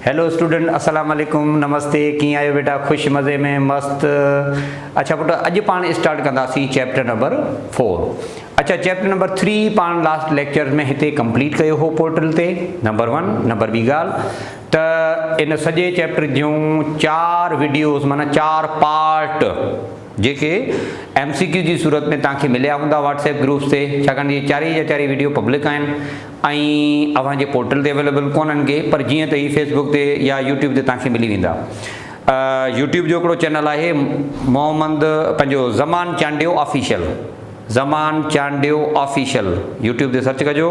Hello student, अस्सलाम वालेकुम, नमस्ते। कीअं आहियो बेटा? ख़ुशि, मज़े में, मस्त? अच्छा पुट, अॼु पाण स्टार्ट कंदासीं चैप्टर नंबर 4। अच्छा, चैप्टर नंबर 3 पाण लास्ट लेक्चर में हिते कंप्लीट कयो हो पोर्टल ते। नंबर 1। नंबर ॿी ॻाल्हि त इन सॼे चैप्टर जूं 4 वीडियोज़ माना 4 पार्ट जेके MCQ जी सूरत में तव्हांखे मिलिया हूंदा व्हाट्सएप ग्रुप्स ते, छाकाणि इहे चारी जा चारी वीडियो पब्लिक आहिनि ऐं अव्हांजे पोर्टल ते अवेलेबल कोन्हनि के, पर जीअं त ही फेसबुक ते या यूट्यूब ते तव्हांखे मिली वेंदा। यूट्यूब जो हिकिड़ो चैनल आहे मोहम्मद पंहिंजो ज़मान चांडियो ऑफिशियल, ज़मान चांडियो ऑफिशियल, यूट्यूब ते सर्च कजो,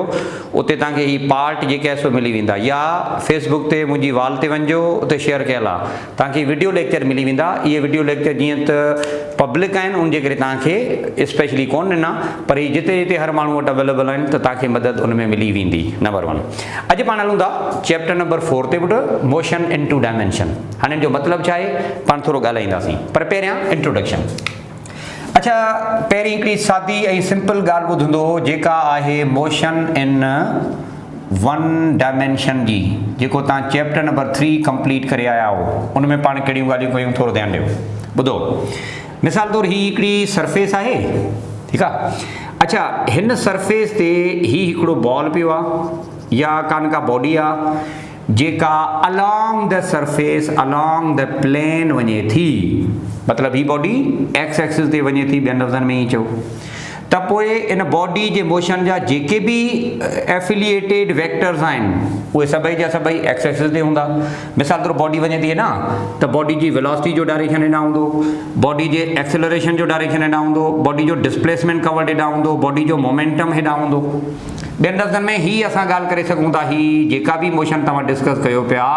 उते तव्हांखे ही पार्ट जेके आहे सो मिली वेंदा। या फेसबुक ते मुंहिंजी वाल ते वञिजो, उते शेयर कयल आहे, तव्हांखे वीडियो लेक्चर मिली वेंदा। इहे वीडियो लेक्चर जीअं त पब्लिक आहिनि उनजे करे तव्हांखे स्पेशली कोन ॾिना, पर ही जिते जिते हर माण्हू वटि अवेलेबल आहिनि त तव्हांखे मदद उन में मिली वेंदी। नंबर 1। अॼु पाण हलूं था चैप्टर नंबर 4 ते पुट, मोशन इन टू डायमेंशन। हाणे जो मतिलबु छा आहे पाण थोरो ॻाल्हाईंदासीं, पर पहिरियां इंट्रोडक्शन। अच्छा, पहिरीं हिकिड़ी सादी ऐं सिंपल ॻाल्हि ॿुधंदो जेका आहे मोशन इन 1 डायमेंशन जी, जेको तव्हां चैप्टर नंबर 3 कंप्लीट करे आया हो, उन में पाण कहिड़ियूं ॻाल्हियूं कयूं थोरो ध्यानु ॾियो। ॿुधो, मिसाल तौरु ही हिकिड़ी सरफेस आहे, ठीकु आहे। अच्छा, हिन सरफेस ते ही हिकिड़ो बॉल पियो आहे या कान का बॉडी आहे जेका along the surface along the plane वञे थी, मतिलबु ही बॉडी एक्स एक्सिस ते वञे थी, ॿियनि लफ़्ज़नि में ई चओ त पोइ इन बॉडी जे मोशन जा जेके बि एफिलिएटेड वेक्टर्स आहिनि उहे सभई जा सभई एक्स एक्सिस ते हूंदा। मिसाल तौरु बॉडी वञे थी न, त बॉडी जी वेलोसिटी जो डायरेक्शन हेॾां हूंदो, बॉडी जे एक्सेलरेशन जो डायरेक्शन हेॾां हूंदो, बॉडी जो डिस्प्लेसमेंट कवर्ड हेॾां हूंदो, बॉडी जो मोमेंटम हेॾां हूंदो। ॿियनि लफ़्ज़नि में ही असां ॻाल्हि करे सघूं था, ही जेका बि मोशन तव्हां डिस्कस कयो पिया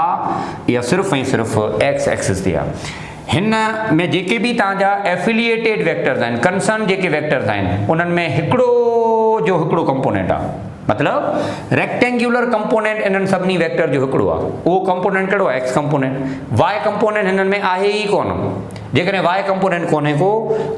इहा सिर्फ़ु ऐं सिर्फ़ु एक्स एक्सिस ते आहे। हिन में जेके बि तव्हांजा एफिलिएटेड वेक्टर्स आहिनि, कंसर्न जेके वेक्टर्स आहिनि, उन्हनि में हिकिड़ो कंपोनेंट आहे, मतिलबु रेक्टेंगुलर कंपोनेंट इन्हनि सभिनी वेक्टर जो हिकिड़ो आहे। उहो कंपोनेंट कहिड़ो आहे? X component. वाई कंपोनेंट हिननि में आहे ई कोन। जेकॾहिं वाई कंपोनेंट कोन्हे को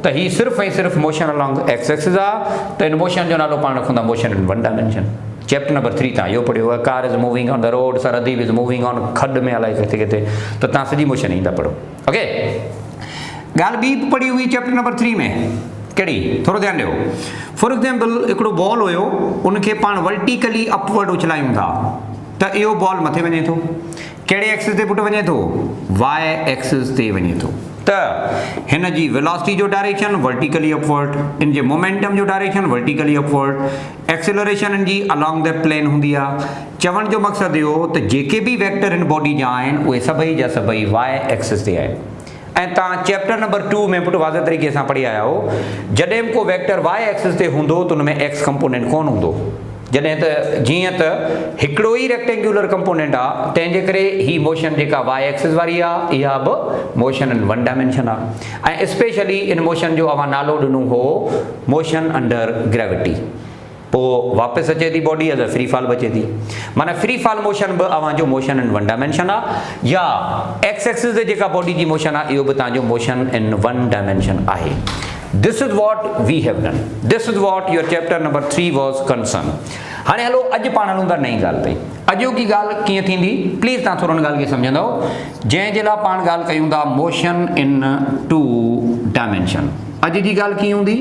त ही सिर्फ़ु ऐं सिर्फ़ु मोशन अलॉन्ग एक्स एक्सिस आहे, त इन मोशन जो नालो पाण रखूं था motion in 1 dimension. Chapter number 3 तव्हां इहो पढ़ियो आहे, car is moving on the road, Sardeep is moving on खड में, अलाए किथे किथे, त तव्हां सॼी मोशन ई था पढ़ो। ओके, ॻाल्हि ॿी पढ़ी हुई चैप्टर नंबर 3 में, कहिड़ी? थोरो ध्यानु ॾियो। फॉर एग्जाम्पल हिकिड़ो बॉल हुयो, उनखे पाण वर्टिकली अपवर्ड उछलायूं था, त इहो बॉल मथे वञे थो, कहिड़े एक्सिस ते पुट वञे थो? वाई एक्सिस ते वञे थो। त हिन जी वेलोसिटी जो डायरेक्शन वर्टिकली अपवर्ड, इन जे मोमेंटम जो डायरेक्शन वर्टिकली अपवर्ड, एक्सेलरेशन इन जी अलॉन्ग द प्लेन हूंदी आहे। चवण जो मक़सदु इहो त जेके बि वेक्टर इन बॉडी जा आहिनि उहे सभई जा सभई वाई एक्सिस ते आहिनि। ऐं तव्हां चैप्टर नंबर 2 में पुट वाज़े तरीक़े सां पढ़ी आया हो, जॾहिं को वेक्टर वाई एक्सिस ते हूंदो त उन में एक्स कंपोनेंट कोन हूंदो। जॾहिं त जीअं त हिकिड़ो ई रेक्टेंगुलर कंपोनेंट आहे, तंहिंजे करे ही मोशन जेका वाई एक्सिस वारी आहे इहा बि मोशन इन 1 डायमेंशन आहे। ऐं स्पेशली इन मोशन जो अवां नालो ॾिनो हो मोशन अंडर ग्रेविटी। पोइ वापसि अचे थी body as a free fall बचे थी, माना फ्री फॉल मोशन बि अव्हांजो मोशन इन 1 डायमेंशन आहे, या एक्स एक्सिस ते जेका बॉडी जी मोशन आहे इहो बि तव्हांजो मोशन इन 1 डायमेंशन आहे। This is what we have done. This is what your chapter number 3 was concerned. हाणे हलो अॼु पाण हलूं था नई ॻाल्हि ताईं। अॼोकी ॻाल्हि कीअं थींदी, प्लीज़ तव्हां थोरो हिन ॻाल्हि खे सम्झंदव, जंहिंजे लाइ पाण ॻाल्हि कयूं था मोशन इन 2 डायमेंशन। अॼु जी ॻाल्हि कीअं हूंदी,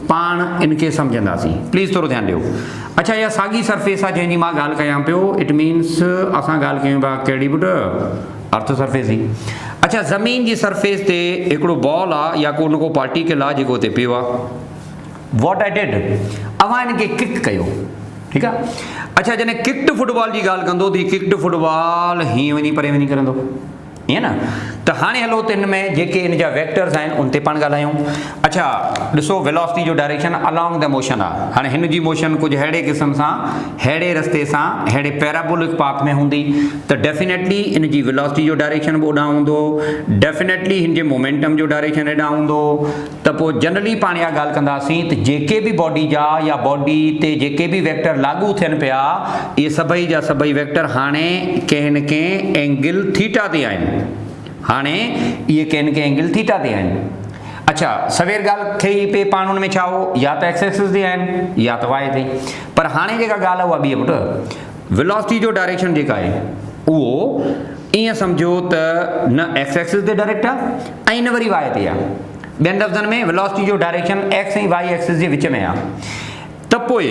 पाण इनखे सम्झंदासीं, प्लीज़ थोरो ध्यानु ॾियो। अच्छा, इहा साॻी सरफेस आहे जंहिंजी मां ॻाल्हि कयां पियो, इट मीन्स असां ॻाल्हि कयूं पिया कहिड़ी पुट? अर्थ सरफेस जी। अच्छा, ज़मीन जी सरफेस ते हिकिड़ो बॉल आहे या को पार्टिकल आहे जेको हुते पियो आहे। वॉट आई डिड, अवां हिनखे किक कयो, ठीकु आहे। अच्छा, जॾहिं किक्ड फुटबॉल जी ॻाल्हि कंदो त हीउ किक्ड फुटबॉल हीअं वञी परे वञी करंदो, ईअं न। त हाणे हलो त हिन में जेके हिन जा वेक्टर्स आहिनि उन ते पाण ॻाल्हायूं। अच्छा, ॾिसो वेलोसिटी जो डायरेक्शन अलॉन्ग द मोशन आहे। हाणे हिन जी मोशन कुझु अहिड़े क़िस्म सां, अहिड़े रस्ते सां, अहिड़े पैराबोलिक पाथ में हूंदी, त डेफिनेटली इन जी वेलोसिटी जो डायरेक्शन बि ओॾां हूंदो, डेफिनेटली हिन जे मोमेंटम जो डायरेक्शन हेॾां हूंदो। त पोइ जनरली पाण इहा ॻाल्हि कंदासीं त जेके बि बॉडी जा या बॉडी ते जेके बि वेक्टर लागू थियनि पिया, इहे सभई जा सभई वेक्टर हाणे कंहिं न कंहिं एंगल थीटा ते आहिनि। हाणे इहे कंहिं न कंहिं एंगल थीटा ते आहिनि। अच्छा, सवेर ॻाल्हि थिए पे पाण हुन में छा हो, या त एक्स एक्सिस ते आहिनि या त वाई ते, पर हाणे जेका ॻाल्हि आहे उहा ॿी आहे पुट। वेलोसिटी जो डायरेक्शन जेका आहे उहो ईअं सम्झो त न एक्स एक्सिस ते डायरेक्ट आहे ऐं न वरी वाई ते आहे। ॿियनि लफ़्ज़नि में वेलोसिटी जो डायरेक्शन एक्स ऐं वाई एक्सिस जे विच में आहे। त पोइ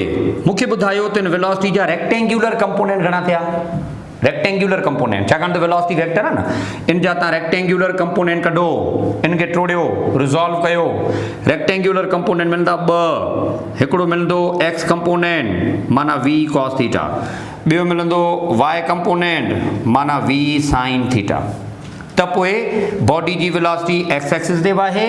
मूंखे ॿुधायो त हिन वेलोसिटी जा रेक्टेंगुलर कंपोनेंट घणा थिया? रेक्टेंगुलर कंपोनेंट, छाकाणि त वेलोसिटी वेक्टर आहे न, इन जा तव्हां रेक्टेंगुलर कंपोनेंट कढो, इनखे टोड़ियो, रिज़ॉल्व कयो। रेक्टेंगुलर कंपोनेंट मिलंदा ॿ, हिकिड़ो मिलंदो एक्स कंपोनेंट माना वी कॉस थीटा, ॿियो मिलंदो वाई कंपोनेंट माना वी साइन थीटा। त पोइ बॉडी जी वेलोसिटी एक्स एक्सिस ते बि आहे,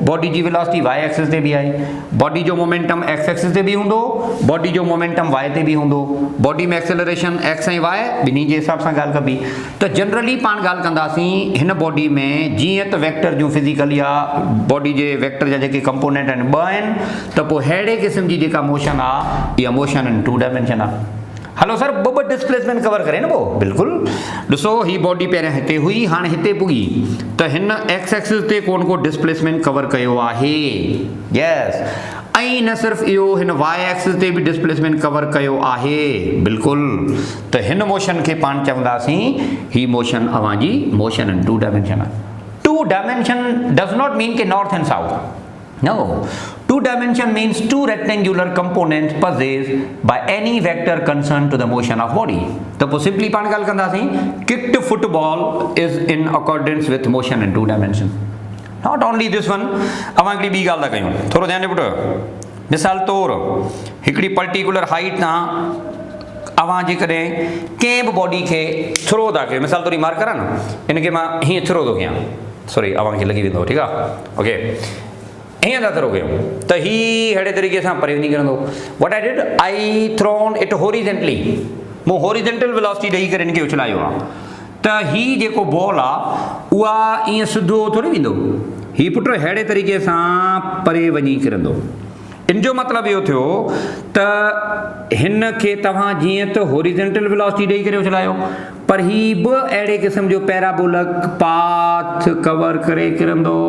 बॉडी जी वेलोसिटी वाई एक्सिस ते बि आहे। बॉडी जो मोमेंटम एक्स एक्सिस ते बि हूंदो, बॉडी जो मोमेंटम वाई ते बि हूंदो। बॉडी में एक्सेलरेशन एक्स ऐं वाई ॿिन्ही जे हिसाब सां ॻाल्हि कबी। त जनरली पाण ॻाल्हि कंदासीं हिन बॉडी में जीअं त वेक्टर जूं फिज़िकली आहे, बॉडी जे वेक्टर जा जेके कंपोनेंट आहिनि ॿ आहिनि, त पोइ अहिड़े क़िस्म जी जेका मोशन आहे इहा मोशन इन टू डायमेंशन आहे। हलो सर ॿ डिस्प्लेसमेंट कवर करे न पोइ बिल्कुलु। ॾिसो ही बॉडी पहिरियों हिते हुई, हाणे हिते पुगी, त हिन एक्स एक्सिस ते कोन को डिस्प्लेसमेंट कवर कयो आहे। यस, ऐं न सिर्फ़ु इहो, हिन वाई एक्सिस ते बि डिस्प्लेसमेंट कवर कयो आहे बिल्कुलु। त हिन मोशन खे पाण चवंदासीं ही मोशन अवां जी मोशन इन टू डायमेंशन आहे। Two dimension does not mean के north and south, no, two dimension means two rectangular components possessed by any vector concerned to the motion of body। तो वो simply पाण ॻाल्हि कंदासीं kicked football is in accordance with motion in two dimension। not only this one, अवां हिकिड़ी ॿी ॻाल्हि था कयूं, थोरो ध्यानु ॾियो पुटु। मिसाल तौरु हिकिड़ी पर्टिकुलर हाइट तां अवां जेकॾहिं कंहिं बि बॉडी खे थ्रो था कयो, मिसाल तौरु मार्कर आहे न, इनखे मां हीअं थ्रो थो कयां, सॉरी अवां खे लॻी वेंदो, ठीकु आहे, ओके, हीअं था थ्रो कयूं त ही अहिड़े तरीक़े सां परे वञी किरंदो। What I did, I thrown it horizontally, मूं हॉरिजेंटल वेलोसिटी ॾेई करे हिनखे उछलायो आहे। त ही जेको बॉल आहे उहा ईअं सिधो थोरी वेंदो, ही पुट अहिड़े तरीक़े सां परे वञी किरंदो। इन जो मतिलबु इहो थियो त हिन खे तव्हां जीअं त हॉरिजेंटल वेलोसिटी ॾेई करे उछलायो, पर ही बि अहिड़े क़िस्म जो पैराबोलिक पाथ कवर करे किरंदो।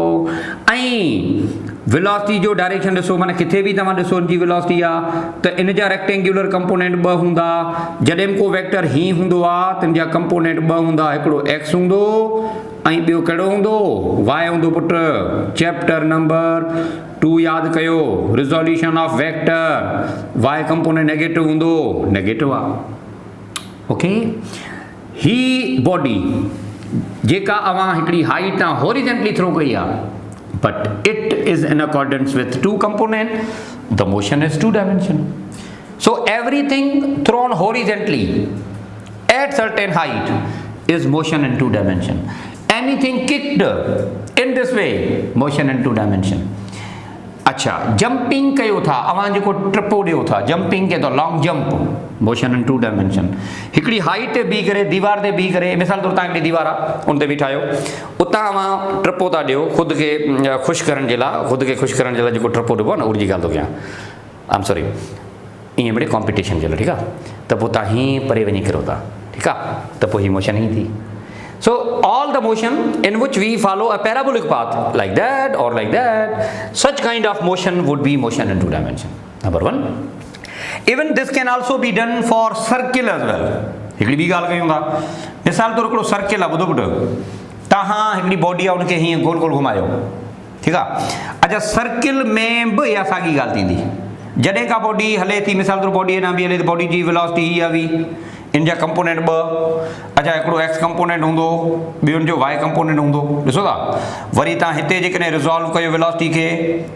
ऐं वेलोसिटी जो डायरेक्शन ॾिसो, माना किथे बि तव्हां ॾिसो इनजी वेलोसिटी आहे त इन जा रेक्टेंगुलर कंपोनेंट ॿ हूंदा। जॾहिं को वेक्टर ही हूंदो आहे त इन जा कंपोनेंट ॿ हूंदा, हिकिड़ो एक्स हूंदो ऐं ॿियो कहिड़ो हूंदो, वाई हूंदो। पुट चैप्टर नंबर 2 यादि कयो, resolution of vector, y component negative हूंदो, नेगेटिव आहे, ओके। ही बॉडी जेका अवां हिकिड़ी हाइट तां हॉरिजेंटली थ्रो कई आहे, but it is in accordance with two component, the motion is two dimension। so everything thrown horizontally at certain height is motion in two dimension। anything kicked in this way, motion in two dimension। अच्छा, jumping कयो था, अवां जेको ट्रिपो ॾियो था, jumping के तो long jump, motion in two dimension. हिकिड़ी हाइट ते बीह करे, दीवार ते बीह करे, मिसाल तौरु तव्हां हिकिड़ी दीवार आहे उन ते बीठा आहियो, उतां अवां ट्रिपो था ॾियो ख़ुदि खे ख़ुशि करण जे लाइ, ख़ुदि खे ख़ुशि करण जे लाइ जेको ट्रिपो ॾिबो आहे न, उनजी ॻाल्हि थो कयां, आई एम सॉरी, ईअं मिड़े कॉम्पिटिशन जे लाइ, ठीकु आहे। त पोइ तव्हां हीअं परे वञी किरो था, ठीकु आहे, त पोइ हीअ मोशन ई थी। So all the motion in which we follow a parabolic path like that or like that, such kind of motion would be motion in two dimension। number 1, even this can also be done for circle as well। हिकिड़ी ॿी ॻाल्हि कयूं था, मिसाल तौरु हिकिड़ो circle आहे, ॿुधो पुटु, तव्हां हिकिड़ी बॉडी आहे उनखे हीअं गोल गोल घुमायो, ठीकु आहे। अच्छा, सर्किल में बि इहा साॻी ॻाल्हि थींदी। जॾहिं का बॉडी हले थी, मिसाल तौरु बॉडी न बि हले त बॉडी जी वेलोसिटी हीअ हुई, इन जा कंपोनेंट ॿ, अच्छा हिकिड़ो एक्स कंपोनेंट हूंदो, ॿियो जो वाई कंपोनेंट हूंदो, ॾिसो था। वरी तव्हां हिते जेकॾहिं रिज़ॉल्व कयो वेलोसिटी खे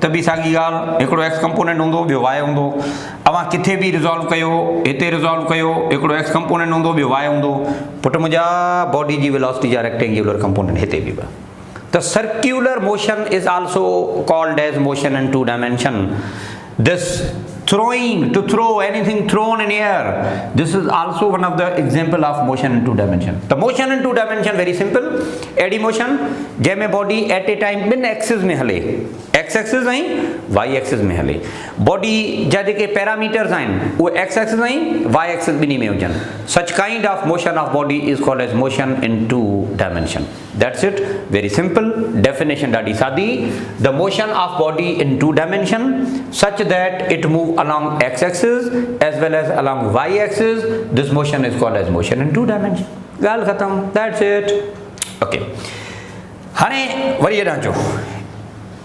त बि साॻी ॻाल्हि, हिकिड़ो एक्स कंपोनेंट हूंदो, ॿियो वाई हूंदो। अवां किथे बि रिज़ॉल्व कयो, हिते रिज़ॉल्व कयो, हिकिड़ो एक्स कंपोनेंट हूंदो, ॿियो वाई हूंदो। पुट मुंहिंजा बॉडी जी वेलोसिटी जा रेक्टेंगुलर कंपोनेंट हिते बि त circular motion is also called as motion in two dimension. This throwing, to throw anything thrown in air, this is also one of the example of motion in two dimension। the motion in two dimension very simple, एडी motion जंहिंमें body at A time ॿिनि axis में हले, x axis ऐं Y axis में हले। Body जा जेके पैरामीटर्स आहिनि उहे एक्स एक्सिस ऐं वाई एक्सिस ॿिन्ही में हुजनि। such kind of motion of body is called as motion in two dimension। that's it, very simple definition ॾाढी सादी। the motion of body in two dimension such that it move along x axis as well as along y axis, this motion is called as motion in two dimension। ॻाल्हि ख़तमु, that's it. Okay, हाणे वरी हेॾां अचो,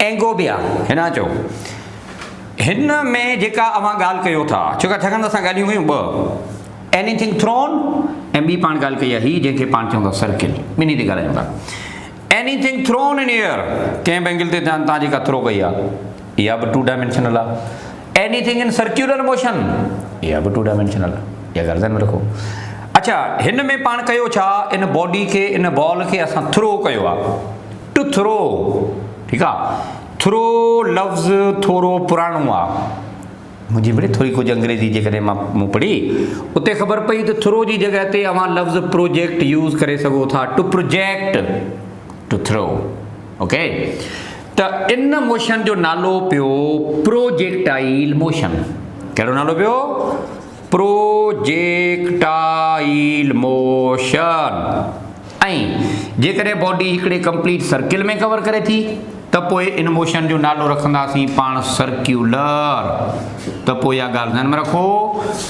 एंगोबिया हेॾां अचो। हिन में जेका अवां ॻाल्हि कयो था, छाकाणि असां ॻाल्हियूं कयूं ॿ, एनीथिंग थ्रोन ऐं ॿी पाण ॻाल्हि कई आहे ही जंहिंखे पाण चवंदा सर्किल, ॿिन्ही ते ॻाल्हायूं था। एनीथिंग थ्रोन इन एयर, कंहिं बि एंगल ते तव्हां जेका थ्रो कई आहे इहा बि 2 डायमेंशनल आहे। एनीथिंग इन सर्क्यूलर मोशन, इहा बि 2 डायमेंशनल आहे, इहा ॻाल्हि ध्यान में रखो। अच्छा, हिन में पाण कयो छा, इन बॉडी खे, इन बॉल खे असां थ्रो कयो आहे, टू थ्रो, ठीकु आहे। थ्रो लफ़्ज़ थोरो पुराणो आहे, मुंहिंजी बड़ी थोरी कुझु अंग्रेज़ी जेकॾहिं मूं पढ़ी उते ख़बर पई त थ्रो जी जॻह ते अवां लफ़्ज़ प्रोजेक्ट यूज़ करे सघो था, to project, to throw. Okay, त इन मोशन जो नालो पियो प्रोजेक्टाइल मोशन। कहिड़ो नालो पियो? Projectile motion. ऐं जेकॾहिं बॉडी हिकिड़े कंप्लीट सर्किल में कवर करे थी त पोइ इन मोशन जो नालो रखंदासीं पाण सर्क्यूलर। त पोइ इहा ॻाल्हि ध्यान में रखो,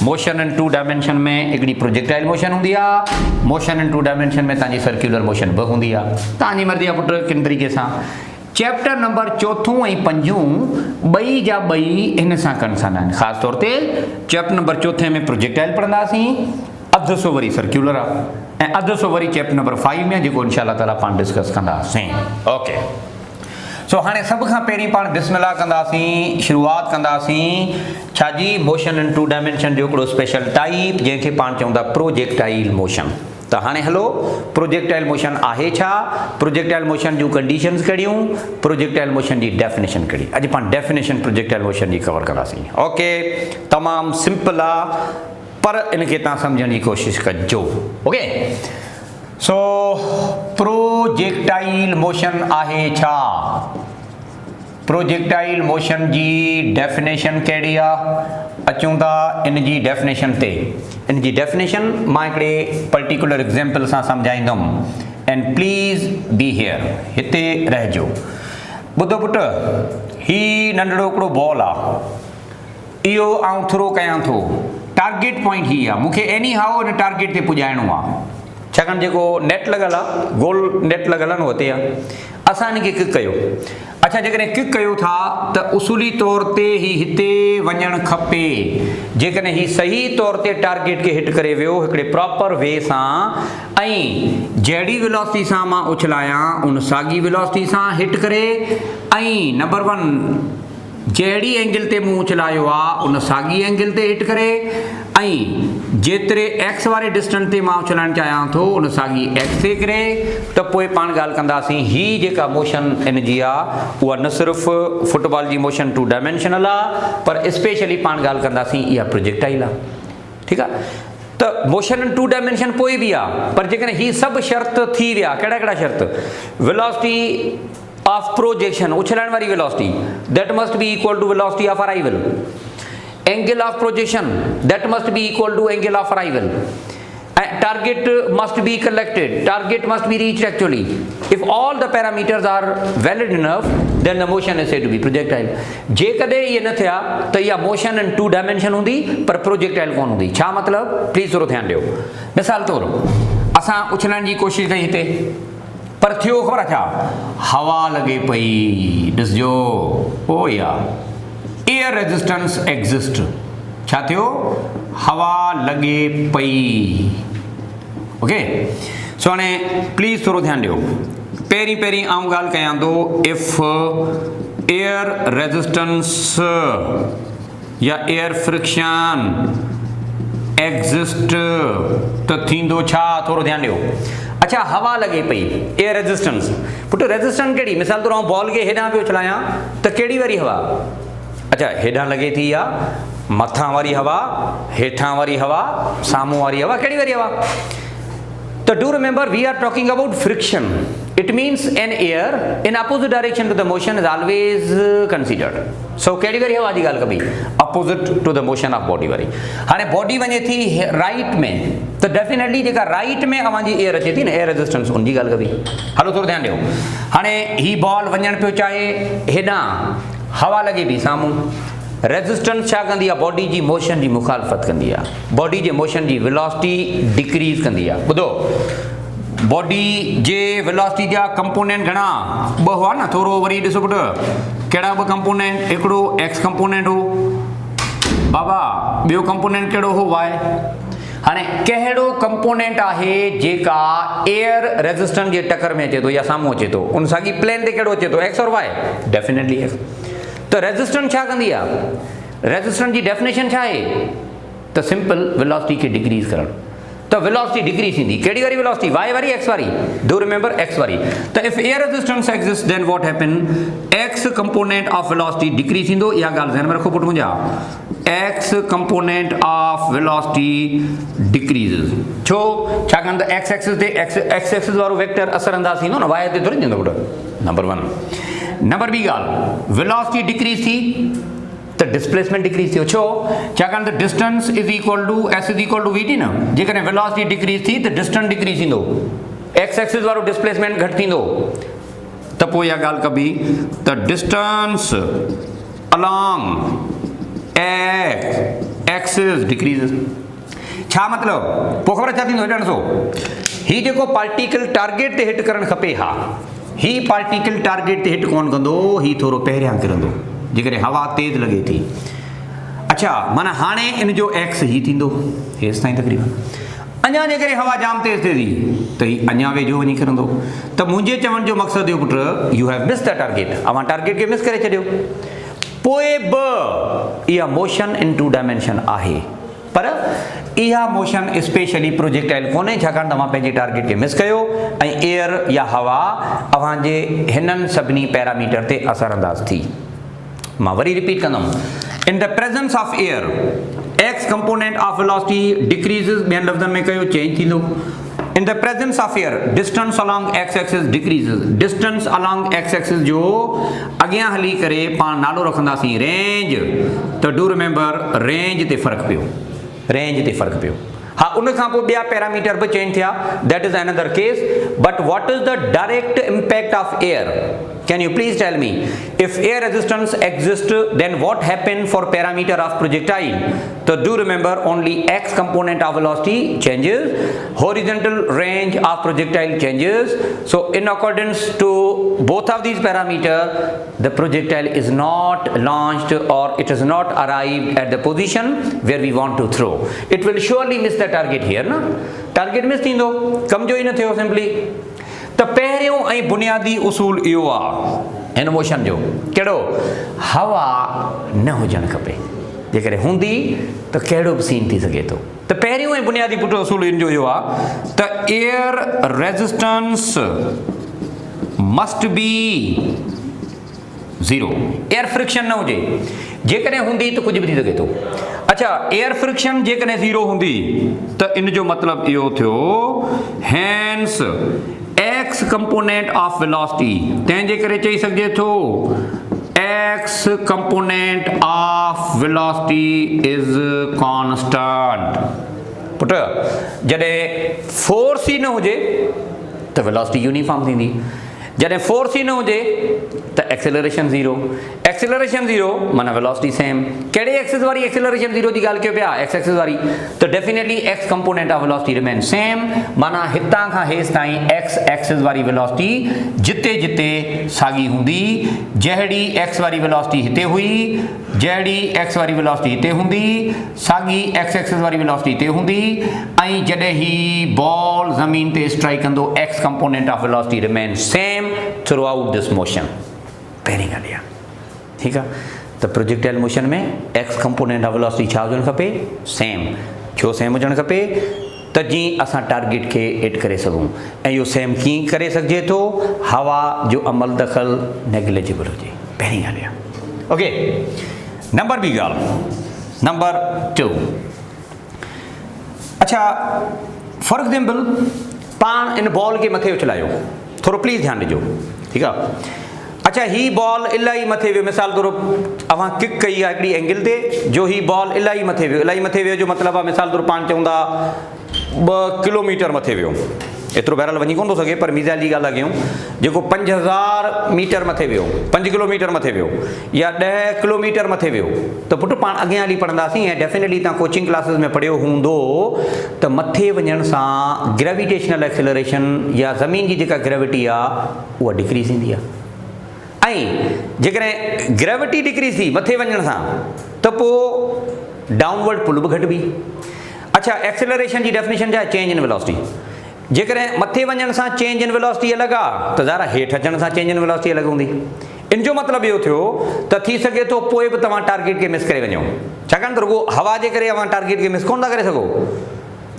मोशन इन 2 डायमेंशन में हिकिड़ी प्रोजेक्टाइल मोशन हूंदी आहे, मोशन इन 2 डायमेंशन में तव्हांजी सर्क्यूलर मोशन बि हूंदी आहे। तव्हांजी मर्ज़ी आहे पुट किन तरीक़े सां। चैप्टर नंबर 4 ऐं 5 ॿई जा ॿई हिन सां कंसर्न आहिनि। ख़ासि तौर ते चैप्टर नंबर 4 में प्रोजेक्टाइल पढ़ंदासीं, अधु सो वरी सर्क्यूलर आहे, ऐं अधु सो वरी चैप्टर नंबर 5 में जेको इंशाअल्लाह ताला पाण डिस्कस कंदासीं। ओके, सो हाणे सभ खां पहिरीं पाण बिस्मिल्लाह कंदासीं, शुरूआत कंदासीं छाजी, मोशन इन 2 डायमेंशन जो हिकिड़ो स्पेशल टाइप जंहिंखे पाण चवंदा प्रोजेक्टाइल मोशन। त हाणे हलो, प्रोजेक्टाइल मोशन आहे छा, प्रोजेक्टाइल मोशन जूं कंडीशन्स कहिड़ियूं, प्रोजेक्टाइल मोशन जी डेफिनेशन कहिड़ी। अॼु पाण डेफिनेशन प्रोजेक्टाइल मोशन जी कवर कंदासीं। ओके, तमामु सिंपल आहे पर इनखे तव्हां सम्झण जी कोशिशि कजो। ओके, सो प्रोजेक्टाइल मोशन आहे छा, प्रोजेक्टाइल मोशन जी डेफिनेशन कहिड़ी आहे। अचूं था इन जी डेफिनेशन ते। इन जी डेफिनेशन मां हिकिड़े पर्टिकुलर एग्जाम्पल सां सम्झाईंदुमि, एंड प्लीज़ बी हियर, हिते रहिजो। ॿुधो पुट, ही नंढड़ो हिकिड़ो बॉल आहे, इहो आउं थ्रो कयां थो, टारगेट पॉइंट ही आहे, मूंखे एनी हाउ इन टारगेट ते पुॼाइणो आहे। छाकाणि जेको नेट लॻल आहे, गोल नेट लॻल आहे न हुते आहे, असां हिनखे किक कयो। अच्छा, जेकॾहिं किक कयो था त उसूली तौर ते ही हिते वञणु खपे। जेकॾहिं ही सही तौर ते टारगेट खे हिट करे वियो हिकिड़े प्रॉपर वे सां, ऐं जहिड़ी वेलोसिटी सां मां उछलायां उन साॻी वेलोसिटी सां हिट करे, ऐं नंबर 1 जहिड़ी एंगल ते मूं उछलायो आहे उन साॻी एंगल ते हिट करे, ऐं जेतिरे एक्स वारे डिस्टेंस ते मां उछलाइणु चाहियां थो उन साॻी एक्स ते करे। त पोइ पाण ॻाल्हि कंदासीं ही जेका मोशन इन जी आहे उहा न सिर्फ़ु फुटबॉल जी मोशन 2 डायमेंशनल आहे, पर स्पेशली पाण ॻाल्हि कंदासीं इहा प्रोजेक्टाइल आहे। ठीकु आहे, त मोशन इन 2 डायमेंशन पोइ बि आहे, पर जेकॾहिं ही सभु शर्त थी विया, कहिड़ा कहिड़ा शर्त, वेलोसिटी of projection, उछलण वारी velocity, that must be equal to velocity of arrival. Angle of projection, that must be equal to angle of arrival. Target must be collected, target must be reached actually. If all the parameters are valid enough, then the motion is said to be projectile. जेकॾहिं ये न थिया त इहा motion in 2 dimension हूंदी पर projectile कोन हूंदी। छा मतिलबु, प्लीज़ थोरो ध्यानु ॾियो। मिसाल तौरु असां उछलण जी कोशिशि कई हिते, पर थियो ख़बर छा, हवा लॻे पई, ॾिसजो ओ या एयर रेजिस्टेंस एग्जिस्ट। छा थियो, हवा लॻे पई। ओके, सो हाणे प्लीज़ थोरो ध्यानु ॾियो। पहिरीं आउं ॻाल्हि कयां थो, इफ एयर रेजिस्टेंस या एयर फ्रिक्शन एग्जिस्ट त थींदो छा, थोरो ध्यानु ॾियो। अच्छा, हवा लॻे पई, एयर रेजिस्टेंस, पुट रेजिस्टेंस कहिड़ी, मिसाल तौरु बॉल खे हेॾां पियो चलायां त कहिड़ी वारी हवा, अच्छा हेॾां लॻे थी या मथां वारी हवा, हेठां वारी हवा, साम्हूं वारी हवा, कहिड़ी वारी हवा। So do remember, we are talking about friction. It means an air in opposite direction to the motion is always considered. So कहिड़ी वारी हवा जी ॻाल्हि कबी, opposite to the motion of body वारी। हाणे बॉडी वञे थी राइट में, त डेफिनेटली जेका राइट में अवांजी एयर अचे थी न, एयर रेजिस्टेंस, उनजी ॻाल्हि कबी। हलो थोरो ध्यानु ॾियो। हाणे ही बॉल वञणु पियो चाहे हेॾां, हवा लॻे पई साम्हूं, रेजिस्टेंस छा कंदी आहे, बॉडी जी मोशन जी मुखालफ़त कंदी आहे, बॉडी जे मोशन जी वेलोसिटी डिक्रीज़ कंदी आहे। ॿुधो, बॉडी जे वेलोसिटी जा कंपोनेंट घणा ॿ हुआ न, थोरो वरी ॾिसो पुटु कहिड़ा ॿ कंपोनेंट, हिकिड़ो एक्स कंपोनेंट हो बाबा, ॿियो कंपोनेंट कहिड़ो हो वाई। हाणे कहिड़ो कंपोनेंट आहे जेका एयर रेजिस्टेंस जे टक्कर में अचे थो या साम्हूं अचे थो, उन साॻी प्लेन ते कहिड़ो अचे थो, एक्स और वाई, डेफिनेटली एक्स। त रेजिस्टेंस छा कंदी आहे, रेजिस्टेंस जी डेफिनेशन छा आहे, त सिंपल वेलोसिटी खे डिक्रीज़ करणु। तो वेलोसिटी डिक्रीज थी, कड़ी वाली वेलोसिटी, वाई वाली एक्स वाली, डू रिमेंबर एक्स वाली। तो if air resistance exist then what happen, x component of velocity decrease थींदो। या गाल ध्यान में रखो पुट मुंहिंजा, x component of velocity decreases. छो छाकाणि त एक्स एक्सिस ते एक्स एक्सिस वारो वेक्टर असरअंदाज थींदो न, वाई ते थोड़ी थींदो पुट। नंबर 1। नंबर ॿी ॻाल्हि, वेलोसिटी डिक्रीज थी तो डिस्प्लेसमेंट डिक्रीज थियो। छो छाकाणि त distance is equal to S is equal to v t न, जेकॾहिं वेलोसिटी डिक्रीज थी तो डिस्टेंस डिक्रीज थींदो, एक्स एक्सिस वारो डिस्प्लेसमेंट घटि थींदो। त पोइ इहा ॻाल्हि कबी त distance along x axis decrease. छा मतिलबु, पोइ ख़बर छा थींदो, हेॾा ॾिसो, हीउ जेको पार्टिकल टारगेट ते हिट करणु खपे, हा हीउ पार्टिकल टारगेट ते हिट कोन कंदो, हीउ थोरो पहिरियां किरंदो जेकॾहिं हवा तेज़ लॻे थी। अच्छा माना हाणे इन जो एक्स ही थींदो हेसि ताईं तक़रीबन, अञा जेकॾहिं हवा जाम तेज़ थिए थी त हीउ अञा वेझो वञी किरंदो। त मुंहिंजे चवण जो मक़सदु इहो पुटु, U have miss the target, अवां टारगेट खे मिस करे छॾियो। पोइ बि इहा मोशन इन 2 डायमेंशन आहे, पर इहा मोशन स्पेशली प्रोजेक्टाइल कोन्हे, छाकाणि त तव्हां पंहिंजे टारगेट खे मिस कयो ऐं एयर या हवा अव्हांजे हिननि सभिनी पैरामीटर ते असरअंदाज़ थी। मां वरी रिपीट कंदुमि, in the presence of air x component of velocity decreases, ॿियनि लफ़्ज़नि में कयो चेंज थींदो। In the presence of air distance along x axis decreases, distance along x axis जो अॻियां हली करे पाण नालो रखंदासीं रेंज। त डू रिमेंबर रेंज ते फ़र्क़ु पियो, रेंज ते फ़र्क़ु पियो। हाँ उन खां पोइ ॿिया पैरामीटर भी चेंज थिया, that is another case, but what is the direct impact of air, can you please tell me, if air resistance exists then what happened for parameter of projectile? So do remember only x component of velocity changes, horizontal range of projectile changes. So in accordance to both of these parameters, the projectile is not launched or it is not arrived at the position where we want to throw. It will surely miss the target here, na? Target miss थींदो, कम जो ही न थियो simply। त पहिरियों ऐं बुनियादी उसूल इहो आहे हिन मोशन जो, कहिड़ो, हवा न हुजणु खपे, जेकॾहिं हूंदी त कहिड़ो बि सीन थी सघे थो। त पहिरियों ऐं बुनियादी पुट उसूल इन जो इहो आहे त air resistance must be 0, air friction न हुजे, जेकॾहिं हूंदी त कुझु बि थी सघे थो। अच्छा एयर फ्रिक्शन जेकॾहिं 0 हूंदी त इन जो मतिलबु इहो थियो, hence x component of velocity, तंहिंजे करे चई सघिजे थो x component of velocity is constant. But जॾहिं फोर्स ही न हुजे त वेलोसिटी यूनिफॉर्म थींदी, जॾहिं फोर्स ही न हुजे त एक्सेलरेशन 0, एक्सेलरेशन 0 माना वेलोसिटी सेम। कहिड़े एक्सिस वारी एक्सेलरेशन 0 जी ॻाल्हि कयो पिया, एक्स एक्सिस वारी, त definitely x component of velocity remain same, माना हितां खां हेसि ताईं एक्स एक्सिस वारी वेलोसिटी जिते जिते साॻी हूंदी, जहिड़ी एक्स वारी वेलोसिटी हिते हुई, जहिड़ी एक्स वारी वेलोसिटी हिते हूंदी, साॻी एक्स एक्सिस वारी वेलोसिटी हिते हूंदी, ऐं जॾहिं ही बॉल ज़मीन ते स्ट्राइक कंदो x component of velocity remain same through out this motion. पहिरीं ॻाल्हि आहे, ठीकु आहे। त प्रोजेक्टाइल मोशन में एक्स कंपोनेंट ऑफ वेलोसिटी छा हुजणु खपे, सेम। छो सेम हुजणु खपे, त जीअं असां टारगेट खे हिट करे सघूं, ऐं इहो सेम कीअं करे सघिजे थो, हवा जो अमल दख़ल नेग्लिजिबल हुजे, पहिरीं ॻाल्हि आहे। ओके, नंबर ॿी ॻाल्हि, नंबर 2। अच्छा फॉर एग्जाम्पल पाण इन बॉल खे मथे उछलायो, थोरो प्लीज़ ध्यानु ॾिजो, ठीकु आहे। अच्छा ही बॉल इलाही मथे वियो, मिसाल तौरु अवां किक कई आहे हिकिड़ी एंगल ते, जो ही बॉल इलाही मथे वियो, इलाही मथे वियो जो मतिलबु आहे मिसाल तौरु पाण चवंदा 2 किलोमीटर मथे वियो, एतिरो बहरहाल वञी कोन थो सघे, पर मिसाइल जी ॻाल्हि कयूं, जेको 5000 मीटर मथे वियो, 5 किलोमीटर मथे वियो या 10 किलोमीटर मथे वियो, त पुटु पाण अॻियां हली पढ़ंदासीं। ऐं डेफिनेटली तव्हां कोचिंग क्लासिस में पढ़ियो हूंदो त मथे वञण सां ग्रेविटेशनल एक्सेलरेशन या ज़मीन जी जेका ग्रेविटी आहे उहा डिक्रीज़ थींदी आहे। ऐं जेकॾहिं ग्रेविटी डिक्रीज़ थी मथे वञण सां त पोइ डाउनवर्ड पुल बि घटिबी। अच्छा, एक्सेलरेशन जी डेफिनेशन छा आहे? Change in velocity. जेकॾहिं मथे वञण सां चेंज इन वेलोसिटी अलॻि आहे त ज़ारा हेठि अचण सां चेंज इन वेलोसिटी अलॻि हूंदी। इन जो मतिलबु इहो थियो त थी सघे थो पोइ बि तव्हां टारगेट खे मिस करे वञो, छाकाणि त रुॻो हवा जे करे तव्हां टारगेट खे मिस कोन था करे सघो।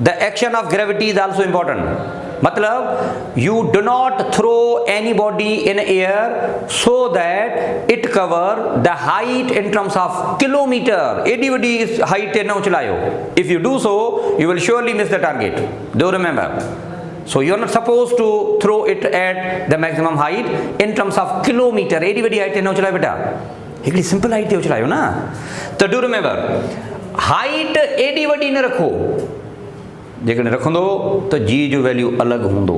The action of gravity is also important. मतलब you do not throw anybody in air so that it cover the height in terms of kilometer. एडी वडी height ते न उछलायो। If you do so, you will surely miss the target. Do remember. So you are not supposed to throw it at the maximum height in terms of kilometer. एडी वडी height ते न उछलायो बेटा, हिकिड़ी सिंपल height ते उछलायो ना। तो do remember, height एडी वडी न रखो। जेकॾहिं रखंदो त जी जो वैल्यू अलॻि हूंदो।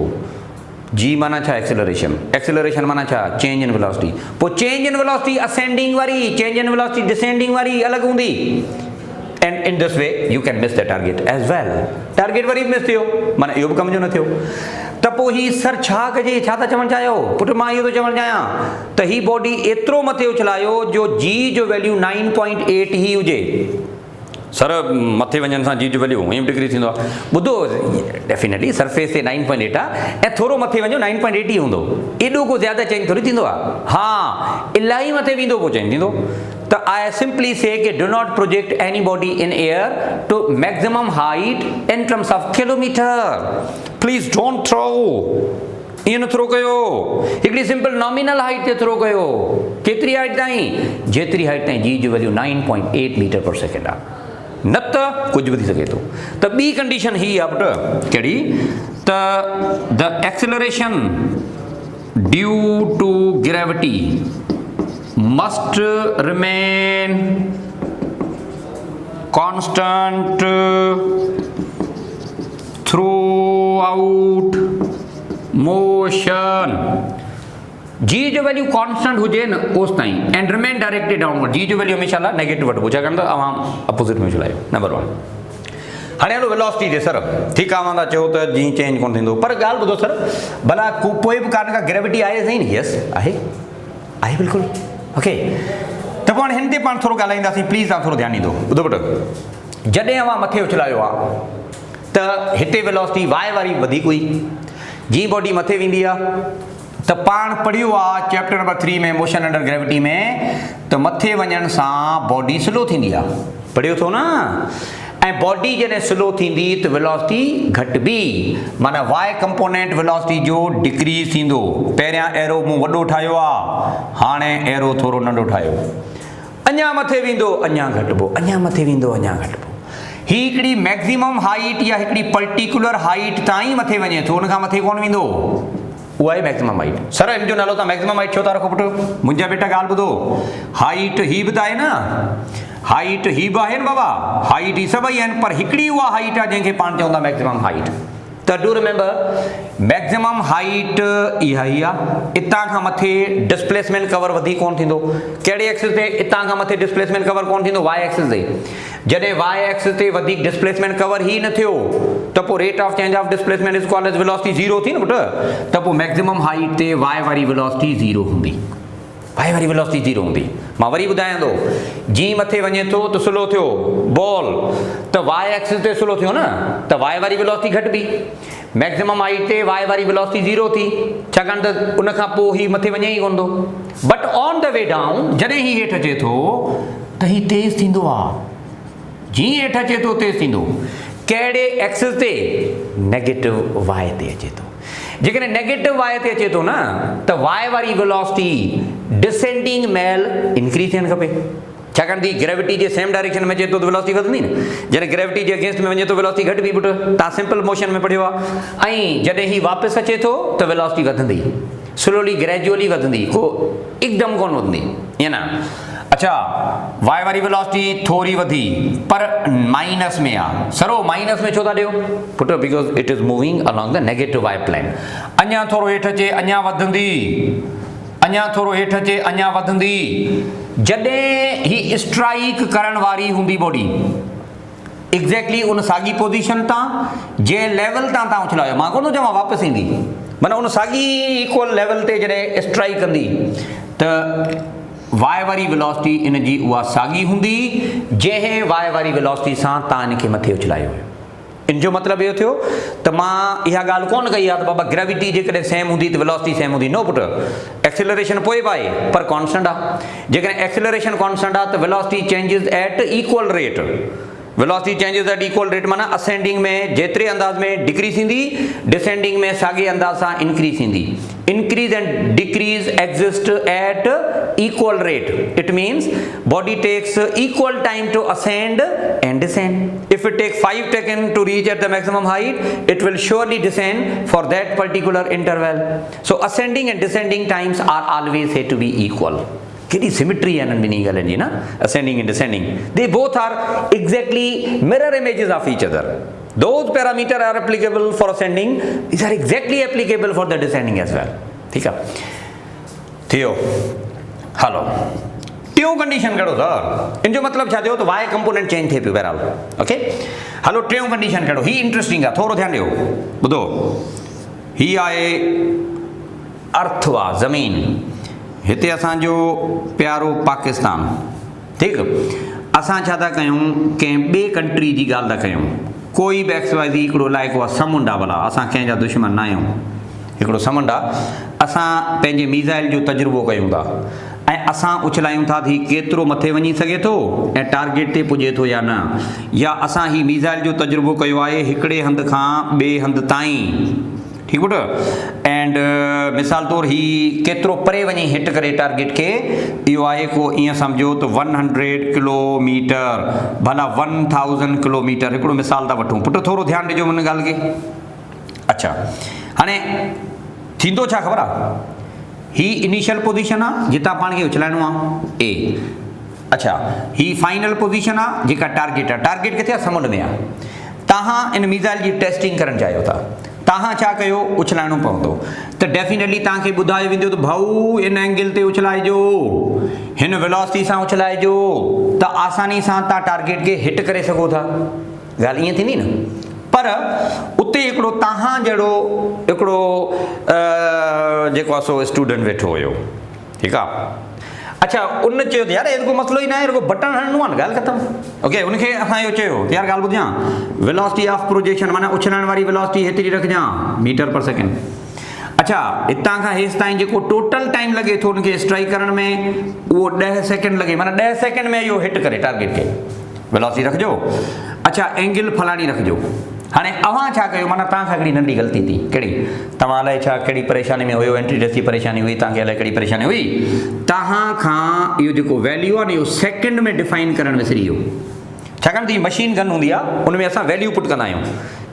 जी माना छा? एक्सेलरेशन। एक्सेलरेशन माना छा? Change in velocity. पोइ चेंज इन वेलोसिटी असेंडिंग वारी, चेंज इन वेलोसिटी डिसेंडिंग वारी अलॻि हूंदी। And in this way you can miss the target as well. Target वरी मिस थियो, माना इहो बि कम जो न थियो। त पोइ ही सर छा कजे? छा था चवणु चाहियो? पुटु मां इहो थो चवणु चाहियां त ही बॉडी एतिरो मथे उछलायो जो जी जो वैल्यू 9.8 ई हुजे। सर मथे वञण सां जी जो वैल्यू 1 डिग्री थींदो आहे। ॿुधो, डेफिनेटली सरफेस ते 9.8 आहे ऐं थोरो मथे वञो 9.8 ई हूंदो। एॾो को ज़्यादा चेंज थोरी थींदो आहे। हा, इलाही मथे वेंदो पोइ चेंज थींदो। त आई सिंपली से कि do not project any body in air to maximum height in terms of kilometer. Please don't throw. ईअं न थ्रो कयो, हिकिड़ी सिंपल नॉमिनल हाइट ते थ्रो कयो। केतिरी हाइट ताईं? जेतिरी हाइट ताईं जी जो वैल्यू 9.8 मीटर पर सेकेंड आहे। न त कुझु बि थी सघे थो। त ॿी कंडीशन ही आहे पुटु, कहिड़ी? त the acceleration due to gravity must remain constant throughout motion. जी जो वैल्यू कॉन्स्टेंट हुजे न ओस ताईं एंड रिमेन डायरेक्टेड डाउनवर्ड। जी जो वैल्यू हमेशह लाइ नेगेटिव वठिबो, छाकाणि त अवां अपोज़िट में चलायो। नंबर 1। हाणे हलो वेलोसिटी ते। सर ठीकु आहे, मां चयो त जी चेंज कोन थींदो, पर ॻाल्हि ॿुधो सर, भला पोइ बि कान का ग्रेविटी आहे सही न? यस आहे, आहे बिल्कुलु। ओके, त पोइ हाणे हिन ते पाण थोरो ॻाल्हाईंदासीं। प्लीज़ तव्हां थोरो ध्यानु ॾींदो। ॿुधो पुटु, जॾहिं अवां मथे उछलायो आहे त हिते वेलोसिटी वाए वारी वधीक हुई। जी बॉडी मथे वेंदी आहे त पाण पढ़ियो आहे चैप्टर नंबर 3 में मोशन अंडर ग्रेविटी में, त मथे वञण सां बॉडी स्लो थींदी आहे। पढ़ियो थो न? ऐं बॉडी जॾहिं स्लो थींदी त वेलोसिटी घटिबी, माना वाई कंपोनेंट वेलोसिटी जो डिक्रीज़ थींदो। पहिरियां एरो मूं वॾो ठाहियो आहे, हाणे एरो थोरो नंढो ठाहियो। अञा मथे वेंदो, अञा घटिबो, अञा मथे वेंदो, अञा घटिबो। ही हिकिड़ी मैक्सिमम हाइट या हिकिड़ी पर्टिकुलर हाइट ताईं मथे वञे थो, उन खां मथे कोन वेंदो। उहा आहे मैक्सिमम हाइट। सर हिन जो नालो तव्हां मैक्सिमम हाइट छो था रखो पुटु? मुंहिंजा बेटा ॻाल्हि ॿुधो, हाइट ही बि त आहे न, हाइट ही बि आहे न बाबा, हाइट ही सभई आहिनि, पर हिकिड़ी उहा हाइट आहे जंहिंखे पाण चवंदा मैक्सिमम हाइट। त डू रिमेंबर, मैक्सिमम हाइट इहा ई आहे। इतां खां मथे डिस्प्लेसमेंट कवर वधीक कोन थींदो। कहिड़े एक्सिस ते? इतां खां मथे डिस्प्लेसमेंट कवर कोन थींदो, वाई एक्सिस ते। जॾहिं वाई एक्सिस ते वधीक डिस्प्लेसमेंट कवर ही न थियो त पोइ rate of change of displacement is called as velocity zero थी न पुटु। त पोइ मैक्सिमम हाइट ते वाई वारी वेलोसिटी ज़ीरो हूंदी, वाई वारी वेलोसिटी ज़ीरो हूंदी। मां वरी ॿुधायां थो, जी मथे वञे थो त स्लो थियो बॉल, त वाई एक्सिस ते स्लो थियो न, त वाई वारी वेलोसिटी घटिबी। मैक्सिमम हाइट ते वाई वारी वेलोसिटी ज़ीरो थी, छाकाणि त उन खां पोइ ही मथे वञे ई कोन थो। But on the way down, जॾहिं ही हेठि अचे थो त ही तेज़ थींदो आहे। जीअं हेठि अचे थो तेज़ थींदो। कहिड़े एक्सिस ते? नेगेटिव वाई ते अचे थो। जेकॾहिं नेगेटिव वाई ते अचे थो न, त वाई वारी वेलोसिटी डिसेंडिंग महिल इंक्रीज थियणु खपे, छाकाणि त ग्रेविटी जे सेम डायरेक्शन में अचे थो त वेलोसिटी वधंदी न। जॾहिं ग्रेविटी जे अगेंस्ट में वञे थो वेलोसिटी घटिबी पुटु, तव्हां सिंपल मोशन में पढ़ियो आहे। ऐं जॾहिं ही वापसि अचे थो त वेलोसिटी वधंदी, स्लोली ग्रेजुअली वधंदी, को हिकदमि कोन वधंदी, ईअं न। अच्छा y वारी वेलोसिटी थोड़ी वधी पर माइनस में आ सरो माइनस में छो था ॾियो but because it is moving along the negative y plane अञा थोरो हेठि अचे अञा वधंदी अञा थोरो हेठि अचे अञा वधंदी जॾहिं ही स्ट्राइक करण वारी हूंदी बॉडी एग्जैक्टली उन साॻी पोजीशन तां जे लेवल तां तव्हां उछलायो मां कोन थो चवां वापसि ईंदी माना उन साॻी इक्वल लेवल ते जॾहिं स्ट्राइक कंदी त y वारी वेलोसिटी इन जी उहा साॻी हूंदी जंहिं y वारी वेलोसिटी सां तव्हां इनखे मथे उछलायो हुयो इन जो मतिलबु इहो थियो त मां इहा ॻाल्हि कोन कई आहे त बाबा ग्रेविटी जेकॾहिं सेम हूंदी त वेलोसिटी सेम हूंदी नो पुट एक्सेलरेशन पोइ पाए पर कॉन्स्टेंट आहे जेकॾहिं एक्सेलरेशन कॉन्स्टेंट आहे त velocity changes at equal rate velocity changes at equal rate माना असेंडिंग में जेतिरे अंदाज़ में डिक्रीज़ थींदी डिसेंडिंग में साॻे अंदाज़ सां इंक्रीज़ थींदी increase and decrease exist at equal rate. It means body takes equal time to ascend and descend. If it takes 5 seconds to reach at the maximum height, it will surely descend for that particular interval. So ascending and descending times are always said to be equal. Kedi symmetry and meaning na ascending and descending. They both are exactly mirror images of each other. Those parameters are applicable for ascending. These are exactly applicable for the descending as well. ठीक है थियो हलो टियों condition करो sir इन जो मतलब छा थियो तो y कंपोनेंट चेंज थे पियो बहरहाल ओके हलो टियों कंडीशन करो ही इंटरेस्टिंग आहे थोरो ध्यान ॾियो ॿुधो ही आहे अर्थ वा ज़मीन हिते असांजो प्यारो पाकिस्तान ठीकु असां छा था कयूं कंहिं ॿिए कंट्री जी ॻाल्हि था कयूं कोई बि एक्स वाई ज़ी हिकिड़ो लाइक़ु आहे समुंड आहे भला असां कंहिंजा दुश्मन न आहियूं हिकिड़ो समुंड आहे असां पंहिंजे मिज़ाइल जो तजुर्बो कयूं था ऐं असां उछलायूं था ही केतिरो मथे वञी सघे थो ऐं टारगेट ते पुॼे थो या न या असां ही मिज़ाइल जो तजुर्बो कयो आहे हिकिड़े हंधि खां ॿिए हंधि ताईं ठीकु पुटु एंड मिसाल तौरु ही केतिरो परे वञी हिट करे टारगेट खे इहो आहे को ईअं सम्झो त 100 किलोमीटर भला 1000 किलोमीटर हिकिड़ो मिसाल था वठूं पुटु थोरो ध्यानु ॾिजो हुन ॻाल्हि खे अच्छा हाणे थींदो छा ख़बर आहे ही इनिशियल पोजीशन आहे जितां पाण खे उछलाइणो आहे ए अच्छा ही फाइनल पोजीशन आहे जेका टारगेट आहे टारगेट किथे आहे समुंड में आहे तव्हां इन मिज़ाइल जी टेस्टिंग करणु चाहियो था तव्हां छा कयो उछलाइणो पवंदो त डेफिनेटली तव्हांखे ॿुधायो वेंदो त भाऊ इन एंगल ते उछलाइजो हिन वेलोसिटी सां उछलाइजो त आसानी सां तव्हां टारगेट खे हिट करे सघो था ॻाल्हि ईअं थींदी न पर उते हिकिड़ो तव्हां जहिड़ो हिकिड़ो जेको आहे सो स्टूडेंट वेठो हुयो ठीकु आहे अच्छा उन चयो यार एॾो को मसइलो ई न आहे रुॻो बटन हणणो आहे न ॻाल्हि ख़तमु ओके उनखे असां इहो चयो यार ॻाल्हि ॿुधां वेलोसिटी ऑफ प्रोजेक्शन माना उछलण वारी वेलोसिटी हेतिरी रखजांइ मीटर पर सेकेंड अच्छा हितां खां हेसि ताईं जेको टोटल टाइम लॻे थो उनखे स्ट्राइक करण में उहो 10 सेकेंड लॻे माना 10 सेकेंड में इहो हिट करे टारगेट खे वेलोसिटी रखिजो अच्छा एंगल फलाणी रखिजो हाणे अव्हां छा कयो माना तव्हां खां हिकिड़ी नंढी ग़लती थी कहिड़ी तव्हां अलाए छा कहिड़ी परेशानी में हुयो एंट्री टेस्ट जी परेशानी हुई तव्हांखे अलाए कहिड़ी परेशानी हुई तव्हां खां इहो जेको वैल्यू आहे न इहो सेकेंड में डिफाइन करणु विसरी वियो छाकाणि त हीअ मशीन गन हूंदी आहे उन में असां वैल्यू पुट कंदा आहियूं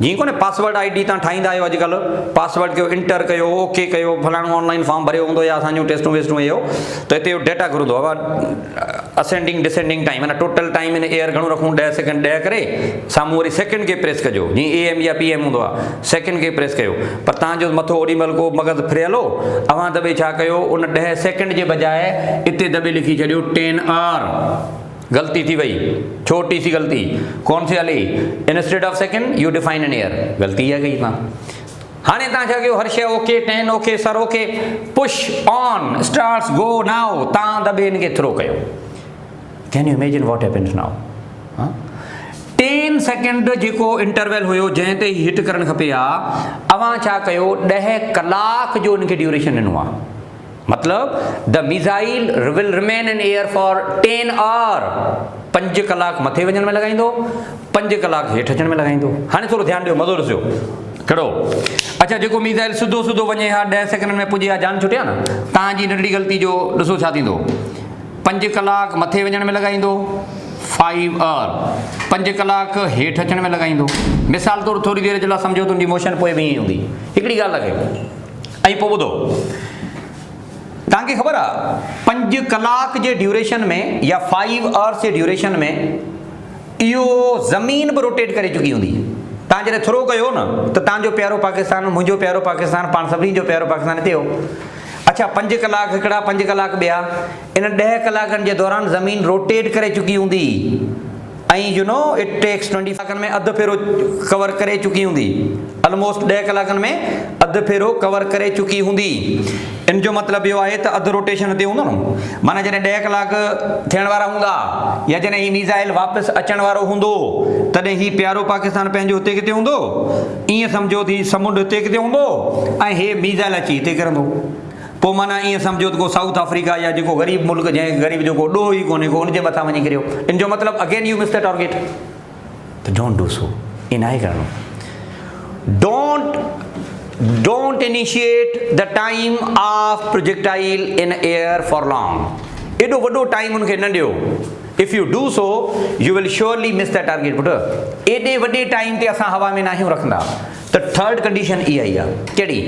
जीअं कोन्हे पासवर्ड ID तव्हां ठाहींदा आहियो अॼुकल्ह पासवर्ड कयो इंटर कयो ओके कयो फलाणो ऑनलाइन फॉर्म भरियो हूंदो या असांजूं टेस्टूं वेस्टूं इहो त हिते डेटा घुरंदो आहे असेंडिंग डिसेंडिंग टाइम माना टोटल टाइम इन एयर घणो रखूं 10 सेकेंड 10 करे साम्हूं वरी सेकेंड खे प्रेस कजो जीअं AM या PM हूंदो आहे सेकेंड खे प्रेस कयो पर तव्हांजो मथो ओॾी महिल को मग़ज़ फिरियल हो अव्हां दॿे छा कयो उन 10 सेकेंड जे बजाए हिते दॿे लिखी छॾियो 10 आवर गलती थी वही छोटी सी गलती कौन सी वाली instead of second you define an error गलती है गई मां हाणे तव्हां छा कयो हर शइ okay 10 okay sir okay push on starts go now तव्हां दॿे हिनखे थ्रो कयो can U imagine what happens now 10 second जेको इंटरवल हुयो जंहिं ते हिट करणु खपे आहे अव्हां छा कयो 10 कलाक जो हिनखे ड्यूरेशन ॾिनो आहे मतलब the missile will remain in air for 10 hour 5 कलाक मथे वञण में लॻाईंदो 5 कलाक हेठि अचण में लॻाईंदो हाणे थोरो ध्यानु ॾियो मज़ो ॾिसो कहिड़ो अच्छा जेको मिसाइल सिधो सिधो वञे हा 10 सेकेंड में पुॼे हा जान छुटिया न तव्हांजी नंढड़ी ग़लती जो ॾिसो छा थींदो 5 कलाक मथे वञण में लॻाईंदो 5 आवर 5 कलाक हेठि अचण में लॻाईंदो मिसाल तौरु थोरी देरि जे लाइ सम्झो तुंहिंजी मोशन पोइ बि ईअं हूंदी हिकिड़ी ॻाल्हि लॻे ऐं पोइ ॿुधो तव्हांखे ख़बर आहे 5 कलाक जे ड्यूरेशन में या 5 आवर्स जे ड्यूरेशन में इहो ज़मीन बि रोटेट करे चुकी हूंदी। तव्हां जॾहिं थ्रो कयो न त तव्हांजो प्यारो पाकिस्तान, मुंहिंजो प्यारो पाकिस्तान, पाण सभिनी जो प्यारो पाकिस्तान हिते हो। अच्छा 5 कलाक हिकिड़ा, 5 कलाक ॿिया, इन 10 कलाकनि जे दौरान ज़मीन रोटेट करे चुकी हूंदी ऐं यू नो इट टेक्स 20 कलाकनि में अधु फेरो कवर करे चुकी हूंदी, ऑलमोस्ट 10 कलाकनि में अधु फेरो कवर करे चुकी हूंदी। इन जो मतिलबु इहो आहे त अधु रोटेशन हिते हूंदो न, माना जॾहिं 10 कलाक थियण वारा हूंदा या जॾहिं हीउ मीज़ाइल वापसि अचण वारो हूंदो तॾहिं हीउ प्यारो पाकिस्तान पंहिंजो हिते किथे हूंदो, ईअं सम्झो थी समुंड हिते किथे हूंदो ऐं हे मीज़ाइल अची हिते किरंदो। पोइ माना ईअं सम्झो त को साउथ अफ्रीका या जेको ग़रीब मुल्क जंहिं ग़रीब जेको ॾोह ई कोन्हे को उनजे मथां वञी किरियो। इन जो मतिलबु again you miss the target, त डोंट डू सो, ईअं नाहे करिणो। Don't initiate the time of projectile in air for long. एॾो वॾो टाइम उनखे न ॾियो। If you do so you will surely miss the target. But एॾे वॾे टाइम ते असां हवा में न आहियूं रखंदा। त थर्ड कंडीशन इहा ई आहे, कहिड़ी?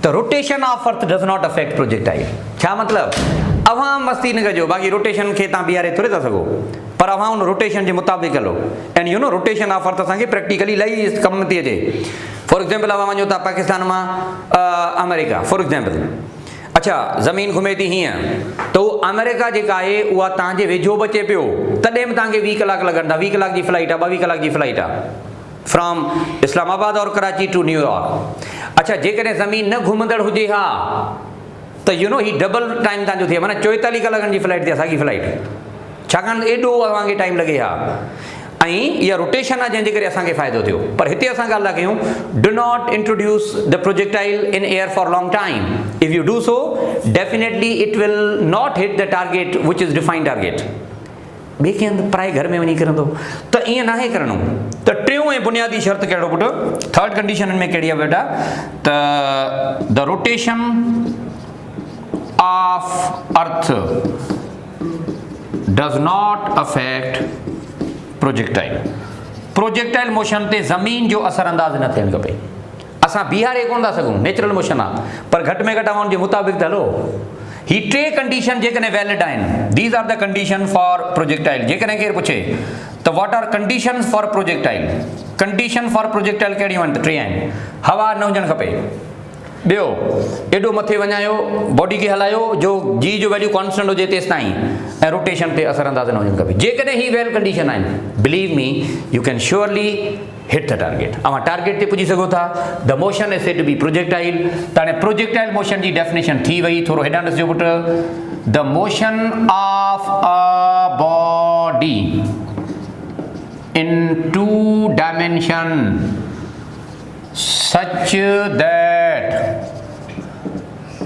The rotation of earth does not affect projectile। छा मतिलबु? अवां मस्ती न कजो, बाक़ी रोटेशन खे तव्हां बीहारे थोरे था सघो, पर अवां उन रोटेशन जे मुताबिक़ हलो। And you know rotation of earth असांखे प्रैक्टिकली इलाही कम थी अचे। फॉर एग्जाम्पल अवां वञो था पाकिस्तान मां अमेरिका फॉर एग्जाम्पल, अच्छा ज़मीन घुमे थी हीअं, त उहो अमेरिका जेका आहे उहा तव्हांजे वेझो बि अचे पियो, तॾहिं बि तव्हांखे 20 कलाक लॻंदा। 20 कलाक जी फ्लाइट आहे, 22 कलाक जी फ्लाइट आहे फ्रॉम इस्लामाबाद और कराची टू न्यूयॉर्क। अच्छा जेकॾहिं ज़मीन न घुमंदड़ हुजे हा त यू नो ही डबल टाइम तव्हांजो थिए, माना 44 कलाकनि जी फ्लाइट थिए असांजी फ्लाइट, छाकाणि एॾो असांखे टाइम लॻे हा। ऐं इहा रोटेशन आहे जंहिंजे करे असांखे फ़ाइदो थियो। पर हिते असां ॻाल्हि था कयूं, do not introduce the projectile in air for long time. If you do so definitely it will not hit the target which is defined target. ॿिए कंहिं हंधि पराए घर में वञी करंदो, त ईअं नाहे करिणो। त टियों ऐं बुनियादी शर्त कहिड़ो पुटु? थर्ड कंडीशन में कहिड़ी आहे बेटा? त the rotation of earth does not affect projectile. Projectile motion ते ज़मीन जो असरअंदाज़ न थियणु खपे। असां बीहारे कोन था सघूं, नेचुरल मोशन आहे, पर घटि में घटि अवां जे मुताबिक़ त हलो। ही 3 कंडीशन जेकॾहिं वैलिड आहिनि, these are the condition for projectile. जेकॾहिं केरु पुछे त what are conditions for projectile, condition for projectile कहिड़ियूं आहिनि? त 3 आहिनि। हवा न हुजणु खपे, ॿियो एॾो मथे वञायो, बॉडी खे हलायो जो जी जो वैल्यू कॉन्स्टेंट हुजे तेसि ताईं, ऐं रोटेशन ते असरअंदाज़ न हुजणु खपे। जेकॾहिं ही वेल कंडीशन आहिनि, believe me you can surely hit the target. अवां टारगेट ते पुॼी सघो था। The motion is said to be projectile. त हाणे प्रोजेक्टाइल मोशन जी डेफिनेशन थी वई, थोरो हेॾां ॾिसजो पुटु। The motion of a body in 2 dimension such that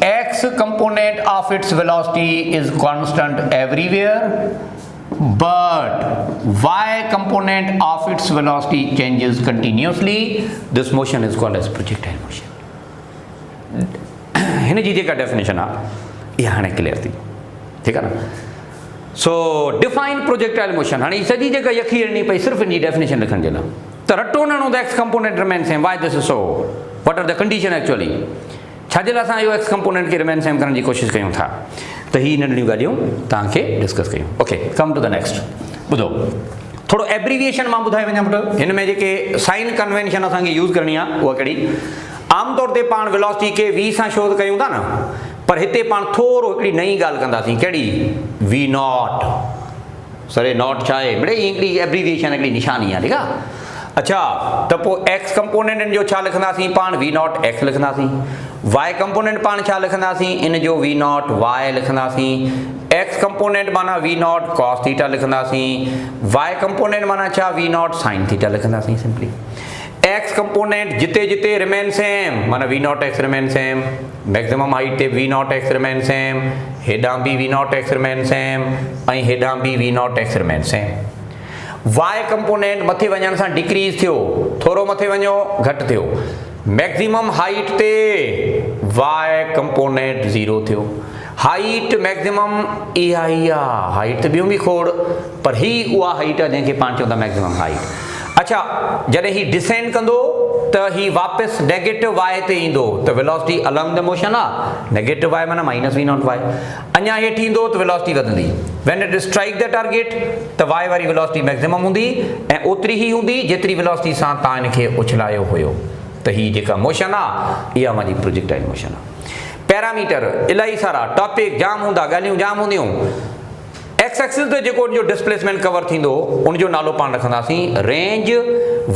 x component of its velocity is constant everywhere, but y component of its velocity changes continuously. This motion is called as projectile motion. हिन जी जेका definition आहे इहा हाणे clear थी, ठीकु आहे न? सो define projectile motion. हाणे सॼी जेका यकी हणणी पई सिर्फ़ु इन जी डेफिनेशन लिखण जे लाइ, त रटो न हणो the x component remain same. Why this is so? What are the condition actually? छाजे लाइ असां इहो एक्स कंपोनेंट खे रिमेन सेम करण जी कोशिशि कयूं था? त ही नंढियूं ॻाल्हियूं तव्हांखे डिस्कस कयूं। Okay, come to the next. ॿुधो, थोरो एब्रीविएशन मां ॿुधाए वञा पुटु। हिन में जेके साइन कन्वेंशन असांखे यूज़ करणी आहे उहा कहिड़ी? आमतौर ते पाण वेलोसिटी खे वी सां शो कयूं था न, पर हिते पाण थोरो हिकिड़ी नई ॻाल्हि कंदासीं। कहिड़ी? V not. सरे नॉट छा आहे मिड़े? हिकिड़ी एब्रीविएशन, हिकिड़ी निशानी आहे, ठीकु आहे? अच्छा, त पोइ एक्स कंपोनेंटनि जो छा लिखंदासीं पाण? वी नॉट एक्स लिखंदासीं। वाई कंपोनेंट पाण छा लिखंदासीं? इन जो वी नॉट वाई लिखंदासीं। एक्स कंपोनेंट माना वी नॉट कॉस थीटा लिखंदासीं। वाई कंपोनेंट माना छा? वी नॉट साइन थीटा लिखंदासीं सिंपली। एक्स कंपोनेंट जिते जिते रिमेन सेम माना v naught x remain same, maximum height ते v naught x remain same, हेॾां बि v naught x remain same, ऐं हेॾां बि v naught x remain same. Y component मथे वञण सां डिक्रीज़ थियो, थोरो मथे वञो घटि थियो। मैक्सिमम हाइट ते वाई कंपोनेंट 0 थियो। हाइट मैक्सिमम इहा ई आहे, हाइट त ॿियूं बि खोड़, पर ही उहा हाइट आहे जंहिंखे पाण चवंदा मैक्सिमम हाइट। अच्छा, जॾहिं ही डिसेंड कंदो त ही वापसि नेगेटिव वाई ते ईंदो त वेलोसिटी अलॉन्ग द मोशन आहे, नेगेटिव वाई माना माइनस वी नॉट वाई। अञा हेठि ईंदो त वेलोसिटी वधंदी, when it strike the target त वाई वारी वेलोसिटी मैक्सिमम हूंदी ऐं ओतिरी ई हूंदी जेतिरी वेलोसिटी सां तव्हां हिनखे उछलायो हुयो। त ही जेका मोशन आहे इहा मुंहिंजी प्रोजेक्टाइल मोशन आहे। पैरामीटर इलाही सारा टॉपिक जाम हूंदा, ॻाल्हियूं जाम हूंदियूं। एक्स एक्सिस ते जेको उनजो डिस्प्लेसमेंट कवर थींदो उनजो नालो पाण रखंदासीं रेंज,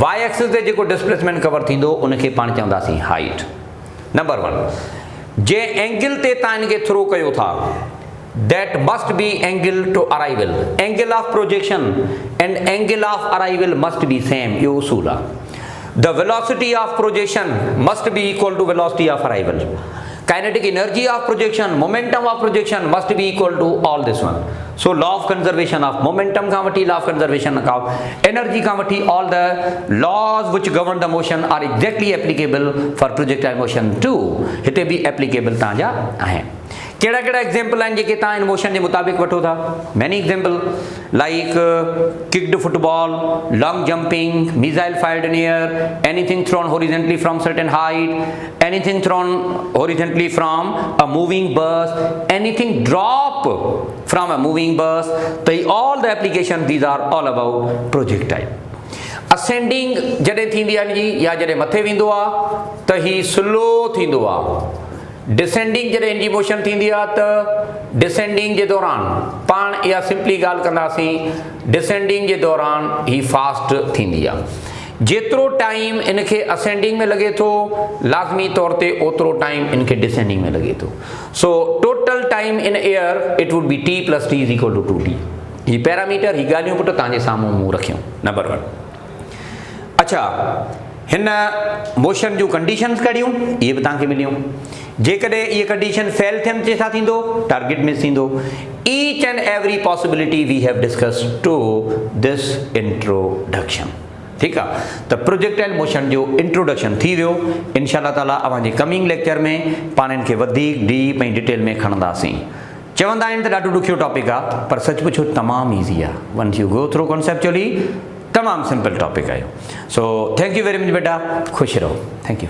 वाई एक्सिस ते जेको डिस्प्लेसमेंट कवर थींदो उनखे पाण चवंदासीं हाइट। नंबर 1, जे एंगल ते तव्हां हिनखे थ्रो कयो था that must be angle to arrival, angle of projection and angle of arrival must be same, यो उसूल आहे। The velocity of projection must be equal to velocity of arrival. Kinetic energy of projection, momentum of projection must be equal to all this one. So law of conservation of momentum ka vati, law of conservation of energy ka vati, all the laws which govern the motion are exactly applicable for projectile motion too. हिते भी applicable तव्हांजा आहिनि। कहिड़ा कहिड़ा example आहिनि जेके तव्हां in motion जे मुताबिक़ वठो था? Many example like kicked football, long jumping, missile fired in air, anything thrown horizontally from certain height, anything thrown horizontally from a moving bus, anything drop from a moving bus. तो all the application these are all about projectile. Ascending जॾहिं थींदी आहे जी या जॾहिं मथे वेंदो आहे त ही स्लो थींदो आहे। डिसेंडिंग जॾहिं इनजी मोशन थींदी आहे त डिसेंडिंग जे दौरान पाण इहा सिंपली ॻाल्हि कंदासीं, डिसेंडिंग जे दौरान ही फास्ट थींदी आहे। जेतिरो टाइम इनखे असेंडिंग में लॻे थो लाज़मी तौर ते ओतिरो टाइम इनखे डिसेंडिंग में लॻे थो। So total time in air it would be t + t = 2t। ही पैरामीटर, ही ॻाल्हियूं पुट तव्हांजे साम्हूं मूं रखियूं। नंबर 1। अच्छा, हिन मोशन जूं कंडीशन्स कढियूं, इहे बि तव्हांखे मिलियूं। जेकॾहिं इहे कंडीशन फेल थियनि त छा थींदो? टारगेट मिस थींदो। Each and every possibility we have discussed to this introduction. ठीकु आहे, त प्रोजेक्टाइल मोशन जो इंट्रोडक्शन थी वियो। इंशाअल्लाह ताला अवांजे कमिंग लेक्चर में पाण हिन खे वधीक डीप ऐं डिटेल में खणंदासीं। चवंदा आहिनि त ॾाढो ॾुखियो टॉपिक आहे, पर सच पुछो तमामु ईज़ी आहे। Once you go through conceptually तमामु सिंपल टॉपिक आहे। So thank you very much बेटा, ख़ुशि रहो। Thank U.